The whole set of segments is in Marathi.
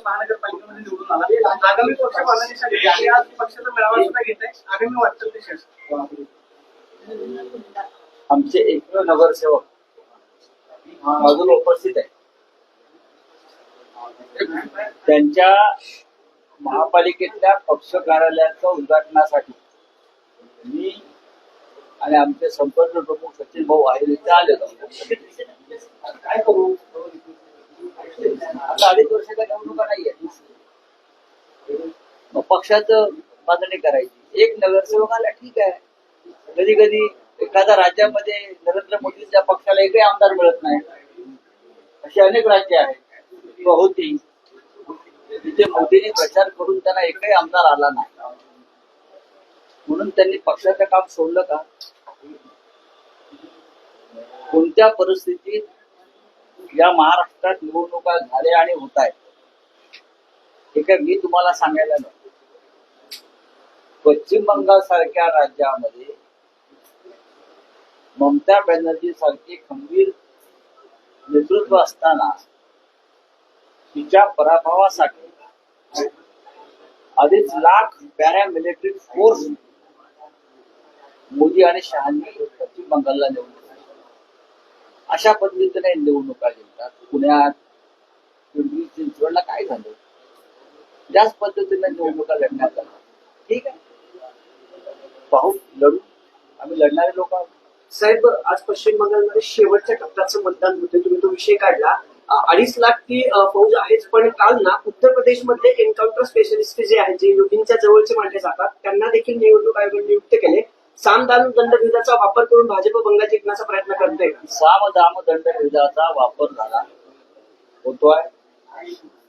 महानगरपालिकेमध्ये निवडून आला. आगामी पक्ष बांधणीसाठी आज पक्षाचा मेळावा सुद्धा घेत आहे. आगामी वाटचाल कशी असते? आमचे एकमेव नगरसेवक अजून उपस्थित आहे. त्यांच्या महापालिकेतल्या पक्ष कार्यालयाच्या उद्घाटनासाठी मी आणि आमचे संपर्क प्रमुख सचिन भाऊ आहे इथे आलेलो. काय करू, आता 2.5 वर्षाच्या निवडणुका नाहीये, मग पक्षाचं बांधणी करायची. एक नगरसेवक आला ठीक आहे. कधी कधी एखाद्या राज्यामध्ये नरेंद्र मोदींच्या पक्षाला एकही आमदार मिळत नाही. अशी अनेक राज्य आहेत होती तिथे मोदींनी प्रचार करून त्यांना एकही आमदार आला नाही, म्हणून त्यांनी पक्षाचं काम सोडलं का? कोणत्या परिस्थितीत या महाराष्ट्रात निवडणुका झाल्या आणि होत आहेत हे काय मी तुम्हाला सांगायला नको. पश्चिम बंगाल सारख्या राज्यामध्ये ममता बॅनर्जी सारखे खंबीर नेतृत्व असताना तिच्या पराभवासाठी 2.5 लाख पॅरामिलिटरी फोर्स मोदी आणि शहांनी पश्चिम बंगालला निवडून अशा पद्धतीने निवडणुका घेतात. पुण्यात पिंपरी चिंचवडला काय झालं, त्याच पद्धतीने निवडणुका लढण्यात आल्या. ठीक आहे, पाहू, लढू, आम्ही लढणारे लोक आहोत. साहेब, आज पश्चिम बंगालमध्ये शेवटच्या टप्प्याचं मतदान होते. तुम्ही तो विषय काढला. 2.5 लाख ती फौज आहेच, पण काल ना उत्तर प्रदेशमधले एन्काउंटर स्पेशलिस्ट जे आहेत, जे योगींच्या जवळचे मानले जातात, त्यांना देखील निवडणूक आयोगाने नियुक्त केले. साम दाम दंडभेदाचा वापर करून भाजप बंगाल जिंकण्याचा प्रयत्न करते. साम दाम दंडभेदाचा वापर झाला होतोय.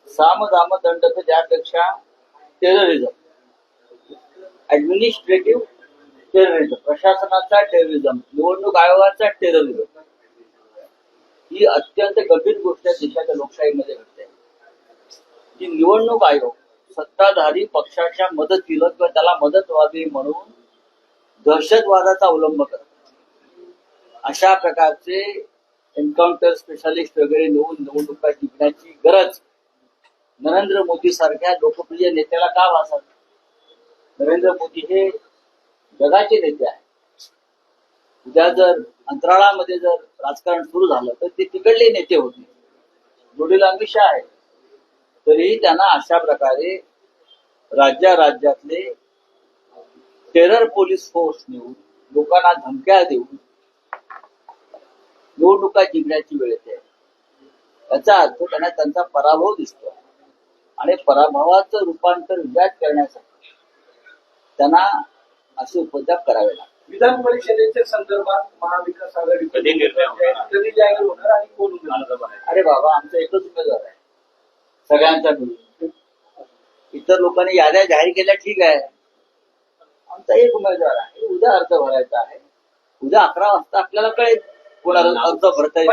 साम दाम दंडभेद यापेक्षा टेररिझम, ऍडमिनिस्ट्रेटिव्ह टेररिझम, प्रशासनाचा टेररिझम, निवडणूक आयोगाचा टेररिझम ही अत्यंत गंभीर गोष्ट देशाच्या लोकशाहीमध्ये घडते. की निवडणूक आयोग सत्ताधारी पक्षाच्या मदतीला किंवा त्याला मदत व्हावी म्हणून दहशतवादाचा अवलंब करतात. अशा प्रकारचे एन्काउंटर स्पेशालिस्ट वगैरे निवडणुका जिंकण्याची गरज नरेंद्र मोदी सारख्या लोकप्रिय नेत्याला का भासत? नरेंद्र मोदी हे जगाचे नेते आहेत. उद्या जर अंतराळामध्ये जर राजकारण सुरू झालं तर ते तिकडले नेते होते. जोडीला अमित शहा आहे, तरीही त्यांना अशा प्रकारे राज्यातले टेरर पोलीस फोर्स नेऊन लोकांना धमक्या देऊन निवडणुका जिंकण्याची वेळ येते. याचा अर्थ त्यांना त्यांचा पराभव दिसतो आणि पराभवाचं रूपांतर विजयात करण्यासाठी त्यांना असे उपद्रव करावे लागतात. विधान परिषदेच्या संदर्भात महाविकास आघाडी कधी जाहीर होणार आणि कोण उमेदवार? अरे बाबा, आमचा एकच उमेदवार आहे सगळ्यांचा मिळून. इतर लोकांनी याद्या जाहीर केल्या ठीक आहे, आमचा एक उमेदवार आहे. उद्या अर्ज भरायचा आहे. उद्या 11 वाजता आपल्याला कळेल कोणाला अर्ज भरता येईल.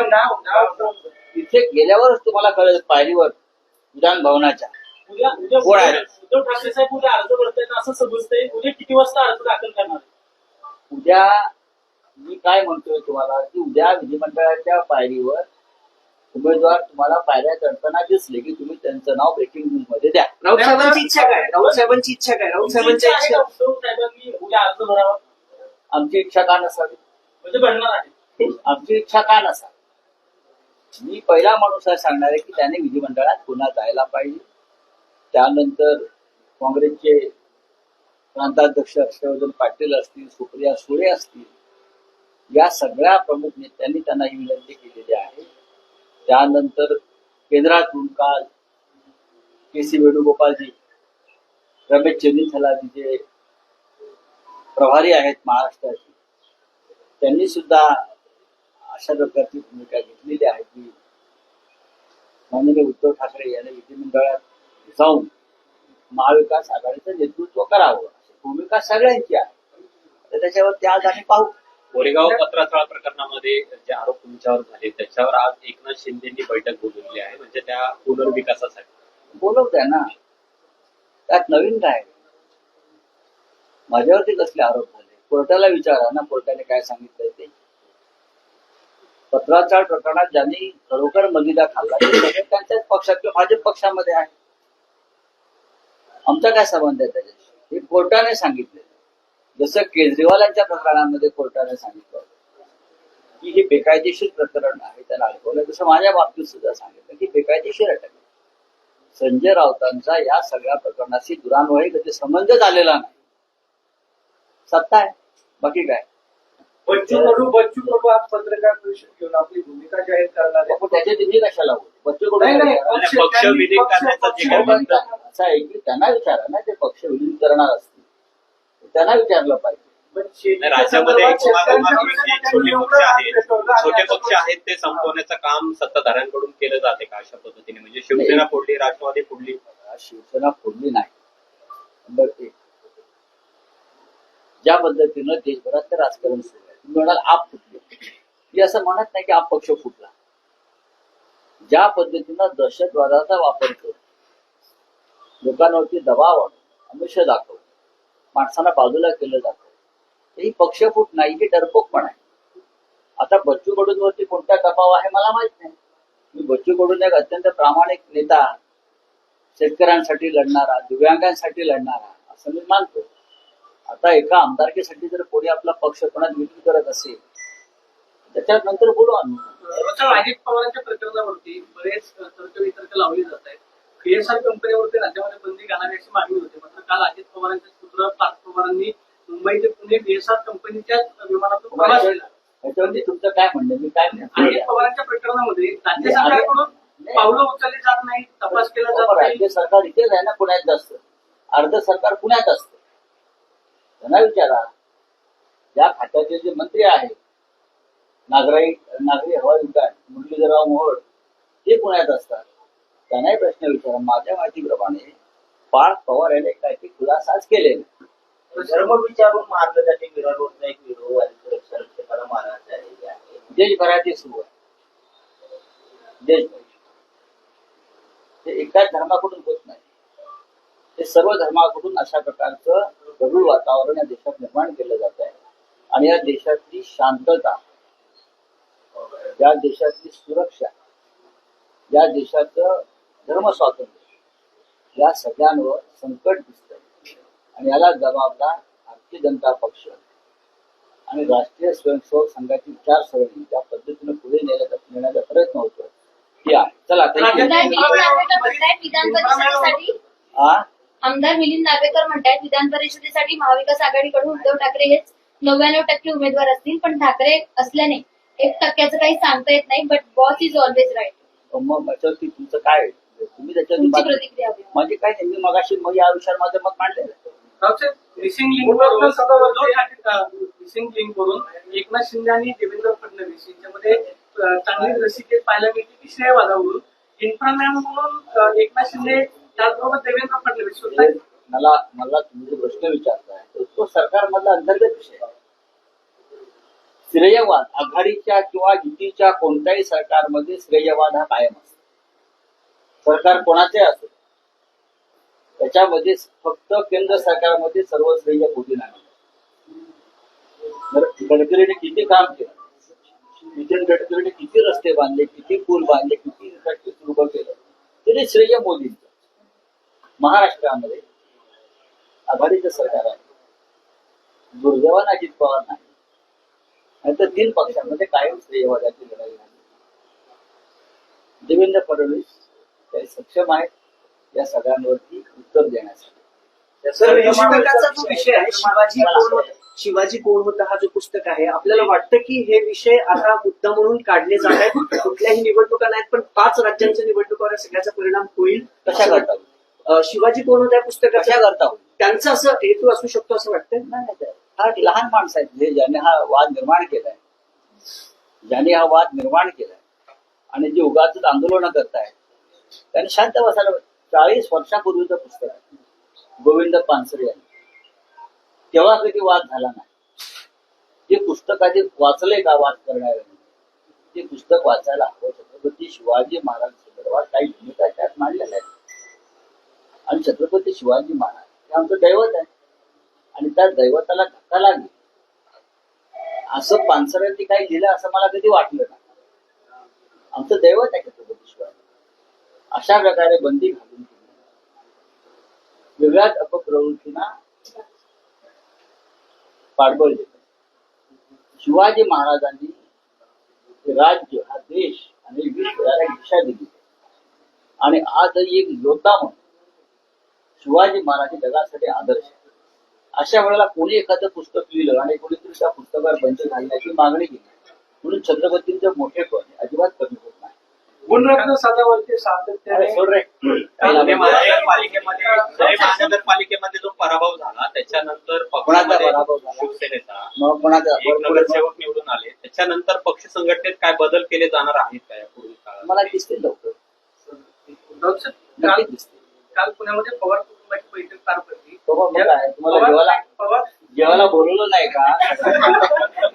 इथे गेल्यावरच तुम्हाला कळेल पायरीवर विधान भवनाच्या कोण आहे. उद्धव ठाकरे साहेब उद्या अर्ज भरतायत असं समजतंय. उद्या किती वाजता अर्ज दाखल करणार? उद्या मी काय म्हणतोय तुम्हाला की उद्या विधिमंडळाच्या पायरीवर उमेदवार तुम्हाला पायऱ्या चढताना दिसले की तुम्ही त्यांचं नाव ब्रेकिंग न्यूज मध्ये द्या. राऊत साहेबांची इच्छा काय? राऊत साहेबांची इच्छा काय? राऊत साहेबांच्या इच्छा साहेबांनी उद्या अर्ज भरावा. आमची इच्छा का नसावी? म्हणजे भरणार आहे. आमची इच्छा का नसावी? मी पहिला माणूस आहे सांगणार आहे की त्याने विधिमंडळात पुन्हा जायला पाहिजे. त्यानंतर काँग्रेसचे प्रांताध्यक्ष हर्षवर्धन पाटील असतील, सुप्रिया सुळे असतील, या सगळ्या प्रमुख नेत्यांनी त्यांना ही विनंती केलेली आहे. त्यानंतर केंद्रातून काल के.सी. वेणुगोपालजी, रमेश चेन्नीथलाजी जे प्रभारी आहेत महाराष्ट्राचे, त्यांनी सुद्धा अशा प्रकारची भूमिका घेतलेली आहे की माननीय उद्धव ठाकरे यांनी विधिमंडळात जाऊन महाविकास आघाडीचं नेतृत्व करावं अशी भूमिका सगळ्यांची आहे. तर त्याच्यावर ते आज आम्ही पाहू. कोरेगाव पत्राचाळ प्रकरणामध्ये जे आरोप तुमच्यावर झाले त्याच्यावर आज एकनाथ शिंदेंनी बैठक बोलवली आहे, म्हणजे त्या पुनर्विकासासाठी. बोलवत आहे ना, त्यात नवीन काय? माझ्यावरती कसले आरोप झाले? कोर्टाला विचारा ना, कोर्टाने काय सांगितलंय ते. पत्राचाळ प्रकरणात ज्यांनी खरोखर मलिदा खाल्ला ते त्यांच्याच पक्षात किंवा भाजप पक्षामध्ये आहे. आमचा काय संबंध आहे त्याच्याशी? हे कोर्टाने सांगितले. जसं केजरीवालांच्या प्रकरणामध्ये कोर्टाने सांगितलं की हे बेकायदेशीर प्रकरण आहे, त्याला अडकवलं, तसं माझ्या बाबतीत सुद्धा सांगितलं की बेकायदेशीर अटक. संजय राऊतांचा या सगळ्या प्रकरणाशी दुरान्वयी कधी संबंधच आलेला नाही. सत्ता आहे, बाकी काय. बच्चू कडू आज पत्रकार परिषद घेऊन आपली भूमिका जाहीर करणार आहे. पण त्याच्या तिथे कशाला होत? बच्चू कडू नाही, नाही, आणि पक्ष विलीन करण्याचं जे काय म्हणतात असं आहे की त्यांना विचारा ना, ते पक्ष विलीन करणार असतील त्यांना विचारलं पाहिजे. राज्यामध्ये एक जे छोटे पक्ष आहेत ते संपवण्याचं काम सत्ताधाऱ्यांकडून केलं जाते का अशा पद्धतीने? म्हणजे शिवसेना फोडली, राष्ट्रवादी फोडली. शिवसेना फोडली नाही. नंबर एक, ज्या पद्धतीनं देशभरात ते राजकारण सुरू आहे, तुम्ही म्हणाल आप फुटले, मी असं म्हणत नाही की आप पक्ष फुटला. ज्या पद्धतीनं दहशतवादाचा वापर करून लोकांवरती दबाव आणून आमिष दाखवून माणसांना बाजूला केलं जातं, ही पक्ष फूट नाही, ही डरपोकपण आहे. आता बच्चू कडूंवरती कोणता दबाव आहे मला माहित नाही. मी बच्चू कडून एक अत्यंत प्रामाणिक नेता, शेतकऱ्यांसाठी लढणारा, दिव्यांगांसाठी लढणारा असं मी मानतो. आता एका आमदारकीसाठी जर कोणी आपला पक्ष कोणात विलीन करत असेल त्याच्यानंतर बोलू आम्ही. अजित पवारांच्या प्रकरणावरती बरेच तर्क लावले जात आहेत. KSR कंपनीवरती राज्यामध्ये बंदी घालावी अशी मागणी होती. मात्र काल अजित पवारांचे पुत्र पार्थ पवारांनी मुंबई ते पुणे KSR कंपनीच्याच विमानातून प्रवास केला. त्याच्यावरती तुमचं काय म्हणणं? मी काय म्हणतो, अजित पवारांच्या प्रकरणामध्ये राज्य सरकारकडून पावलं उचलली जात नाही, तपास केला जात नाही. राज्य सरकार इथेच आहे ना, पुण्यात असतं. अर्ध सरकार पुण्यात असतं. त्यांना विचारा, या खात्याचे जे मंत्री आहेत, नागरी हवाई उड्डाण मुरलीधरराव मोहोळ, ते पुण्यात असतात. त्यांनाही प्रश्न विचारा. माझ्या माहितीप्रमाणे पार्थ पवार यांनी काही खुलासाच केले. धर्म विचारून मारलं जाते, विरोध होत नाही, विरोध सुरक्षेला मारायचं आहे. देशभरात हे सुरू आहे. देशभर ते एकाच धर्माकडून होत नाही, ते सर्व धर्माकडून अशा प्रकारचं गढूळ वातावरण या देशात निर्माण केलं जात आहे. आणि या देशातली शांतता, या देशातली सुरक्षा, या देशाचं धर्मस्वातंत्र्य या सगळ्यांवर संकट दिसतंय. आणि याला जबाबदार भारतीय जनता पक्ष आणि राष्ट्रीय स्वयंसेवक संघाची विचारसरणी ज्या पद्धतीने पुढे नेण्याचा प्रयत्न होतो ती आहे. चला आमदार मिलिंद नार्वेकर म्हणतायत विधान परिषदेसाठी महाविकास आघाडीकडून उद्धव ठाकरे हेच 99% उमेदवार असतील, पण ठाकरे असल्याने 1% काही सांगता येत नाही. But boss is always right. मग त्याच्यावरती तुमचं काय? तुम्ही तुमची त्याच्यावरती प्रतिक्रिया हवी. म्हणजे काय नाही, मी मगाशी मग या विषयावर माझं मत मांडलेलं आहे. मिसिंग लिंक वरून एकनाथ शिंदे आणि देवेंद्र फडणवीस यांच्यामध्ये चांगली रसिकेत पाहायला मिळते की श्रेयवादावरून इन्फ्रामॅन म्हणून एकनाथ शिंदे त्याचबरोबर देवेंद्र फडणवीस मला तुम्ही जो प्रश्न विचारताय तो सरकारमधला अंतर्गत विषय आहे. श्रेयवाद आघाडीच्या किंवा युतीच्या कोणत्याही सरकारमध्ये श्रेयवाद हा कायम असतो. सरकार कोणाचे असो, त्याच्यामध्ये फक्त केंद्र सरकारमध्ये सर्व श्रेय मोदींना मिळतं. गडकरीने किती काम केलं, नितीन गडकरीने किती रस्ते बांधले, किती पूल बांधले, किती इन्फ्रास्ट्रक्चर उभं केलं, तरी श्रेय मोदींचं. महाराष्ट्रामध्ये आघाडीचं सरकार आहे, दुर्दैवान अजित पवार नाही, नाहीतर 3 पक्षांमध्ये कायम श्रेयवादाची लढाई झाली. देवेंद्र फडणवीस ते सक्षम आहेत या सगळ्यांवरती उत्तर देण्यासाठी. सर, पुस्तकाचा जो विषय आहे शिवाजी कोण होता हा जो पुस्तक आहे, आपल्याला वाटतं की हे विषय आता मुद्दा म्हणून काढले जात आहेत. कुठल्याही निवडणुका नाहीत, पण 5 राज्यांच्या निवडणुकावर सगळ्याचा परिणाम होईल. कशा करता शिवाजी कोण होता या पुस्तकाच्या कशा करता त्यांचा असं हेतू असू शकतो असं वाटतं? नाही, हा लहान माणसं आहेत जे ज्याने हा वाद निर्माण केलाय, आणि जे उगाच आंदोलन करतायत त्यांनी शांत बसायला. 40 वर्षापूर्वीचं पुस्तक आहे, गोविंद पानसरे यांनी. तेव्हा कधी वाद झाला नाही. ते पुस्तक आधी वाचलंय का वाद करणाऱ्यांनी? ते पुस्तक वाचायला हवं. छत्रपती शिवाजी महाराज संदर्भात काही भूमिका त्यात मांडलेल्या आहेत. आणि छत्रपती शिवाजी महाराज हे आमचं दैवत आहे, आणि त्या दैवताला धक्का लागेल असं पानसऱ्यांनी काही लिहिलं असं मला कधी वाटलं नाही. आमचं दैवत आहे छत्रपती शिवाजी. अशा प्रकारे बंदी घालून वेगळ्याच अपप्रवृत्तींना पाठबळ देतात. शिवाजी महाराजांनी राज्य हा देश आणि विश्व याला दिशा दिली आणि आजही एक योद्धा म्हणून शिवाजी महाराज हे जगासाठी आदर्श आहे. अशा वेळेला कोणी एखादं पुस्तक लिहिलं आणि कोणीतरी त्या पुस्तकावर बंदी घालण्याची मागणी केली म्हणून छत्रपतींचं मोठेपण अजिबात कमी होत नाही. गुणरत्न सदावर्ती सातत्याने पुणे महानगरपालिकेमध्ये जो पराभव झाला त्याच्यानंतर कोणाचा पक्षामध्ये पराभव झाला? शिवसेनेचा मग कोणाचा एक नगरसेवक निवडून आले, त्याच्यानंतर पक्ष संघटनेत काय बदल केले जाणार आहेत का या पुढील काळात? मला दिसतील लवकर, काल नक्कीच दिसतील. काल पुण्यामध्ये पवार कुटुंबाची बैठक पार पडली. बाबा, मग काय तुम्हाला पवार जेवायला बोलवलं नाही का?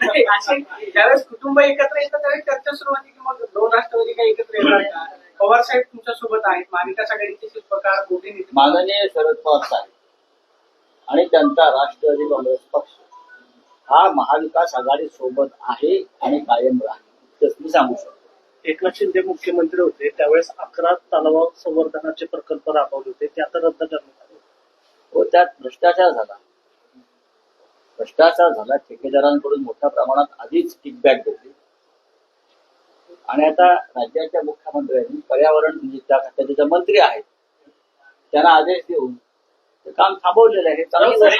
नाही, असे ज्यावेळेस कुटुंब एकत्र येतात त्यावेळेस चर्चा सुरू होती की मग दोन राष्ट्रवादी काय एकत्र येणार का? पवार साहेब तुमच्या सोबत आहेत, महाविकास आघाडीचे शिल्पकार मोठे नेते. माननीय शरद पवार साहेब आणि त्यांचा राष्ट्रवादी काँग्रेस पक्ष हा महाविकास आघाडी सोबत आहे आणि कायम राहील मी सांगू शकतो. एकनाथ शिंदे मुख्यमंत्री होते त्यावेळेस 11 तलाव संवर्धनाचे प्रकल्प राबवले होते ते आता रद्द करण्यात आले. व त्यात भ्रष्टाचार झाला. ठेकेदारांकडून मोठ्या प्रमाणात आधीच किकबॅक घेतली आणि आता राज्याच्या मुख्यमंत्र्यांनी पर्यावरण म्हणजे त्या खात्याचे जे मंत्री आहेत त्यांना आदेश देऊन ते काम थांबवलेलं आहे. चांगली गोष्ट आहे.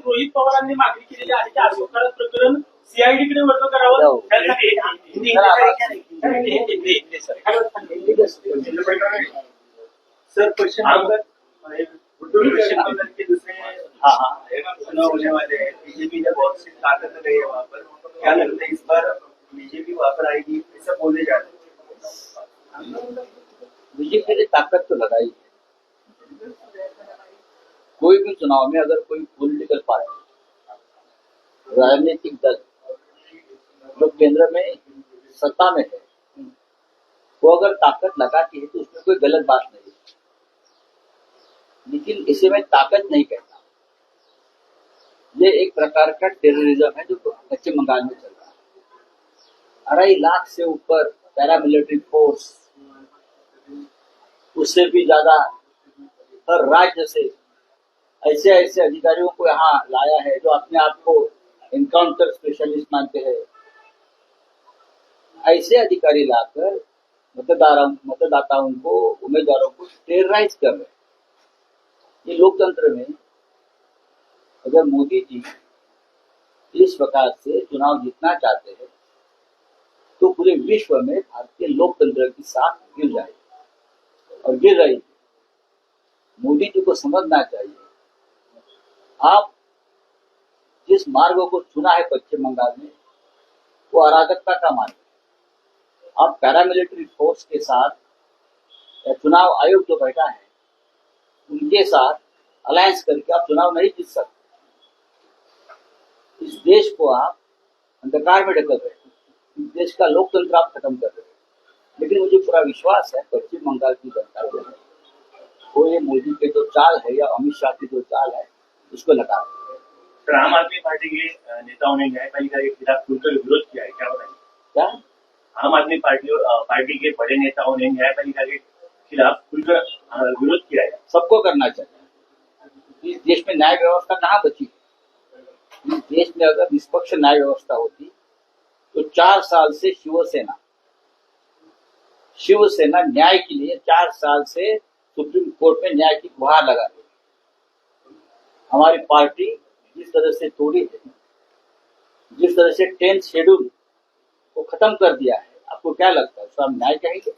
रोहित पवारांनी मागणी केलेली आहे की अशोक प्रकरण सीआयडीकडे वर्ग करावं. सर पश्चिम बंगाल के दूसरे चुनाव होने वाले हैं, बीजेपी ने बहुत सी ताकत लगाई है वहाँ पर. क्या लगता है इस बार बीजेपी वहाँ पर आएगी, ऐसा बोले जाते हैं? बीजेपी ने ताकत तो लगाई है. कोई भी चुनाव में अगर कोई पॉलिटिकल पार्टी राजनीतिक दल जो केंद्र में सत्ता में है वो अगर ताकत लगाती है तो उसमें कोई गलत बात नहीं है. लेकिन इसे मैं ताकत नहीं कहता. ये एक प्रकार का टेररिज्म है जो पश्चिम बंगाल में चल रहा है. 2.5 लाख से ऊपर पैरामिलिट्री फोर्स, उससे भी ज्यादा हर राज्य से ऐसे ऐसे अधिकारियों को यहाँ लाया है जो अपने आप को एनकाउंटर स्पेशलिस्ट मानते हैं. ऐसे अधिकारी लाकर मतदाताओं को, उम्मीदवारों को टेरराइज कर रहे हैं. ये लोकतंत्र में अगर मोदी जी इस प्रकार से चुनाव जीतना चाहते हैं तो पूरे विश्व में भारतीय लोकतंत्र की साख गिर जाएगी और गिर रही है. मोदी जी को समझना चाहिए आप जिस मार्ग को चुना है पश्चिम बंगाल में वो अराजकता का मार्ग है. आप पैरामिलिट्री फोर्स के साथ या चुनाव आयोग जो बैठा है उनके साथ अलायंस करके आप चुनाव नहीं जीत सकते. इस देश को आप अंधकार में ढकल रहे हैं. इस देश का लोकतंत्र आप खत्म कर रहे हैं. लेकिन मुझे पूरा विश्वास है पश्चिम बंगाल की जनता जो है वो ये मोदी के जो चाल है या अमित शाह की जो चाल है उसको लगा रहे हैं. तर आम आदमी पार्टी के नेताओं ने न्यायपालिका के खिलाफ खुलकर विरोध किया है, क्या बताएंगे? क्या आम आदमी पार्टी के बड़े नेताओं ने न्यायपालिका के खिलाफ खुलकर विरोध किया है. सबको करना चाहिए. इस देश में न्याय व्यवस्था कहाँ बची? इस देश में अगर निष्पक्ष न्याय व्यवस्था होती तो 4 साल से शिवसेना न्याय के लिए 4 साल से सुप्रीम कोर्ट में न्याय की गुहार लगा रही. हमारी पार्टी जिस तरह से तोड़ी है, जिस तरह से 10th शेड्यूल को खत्म कर दिया है, आपको क्या लगता है उसको हम न्याय कहेंगे?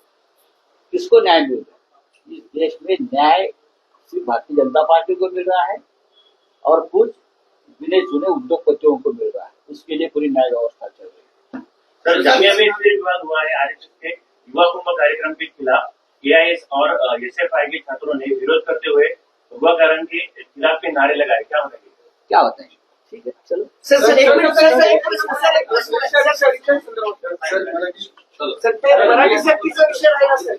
किसको न्याय मिल रहा है? इस देश में न्याय सिर्फ भारतीय जनता पार्टी को मिल रहा है और कुछ गिने चुने उद्योगपतियों को मिल रहा है. उसके लिए पूरी न्याय व्यवस्था चल रही है. सर, जामिया में फिर विवाद हुआ है. आरएसएस के युवा कुंभ कार्यक्रम के खिलाफ एआईएस और एसएफआई के छात्रों ने विरोध करते हुए युवाकरण के खिलाफ के नारे लगाए. क्या बताएंगे? क्या बताएंगे? ठीक है, चलो. सर एक मिनिट सर ते मराठी सक्तीचा विषय राहिला सर.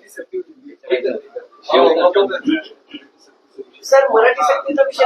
मराठी सक्तीचा विषय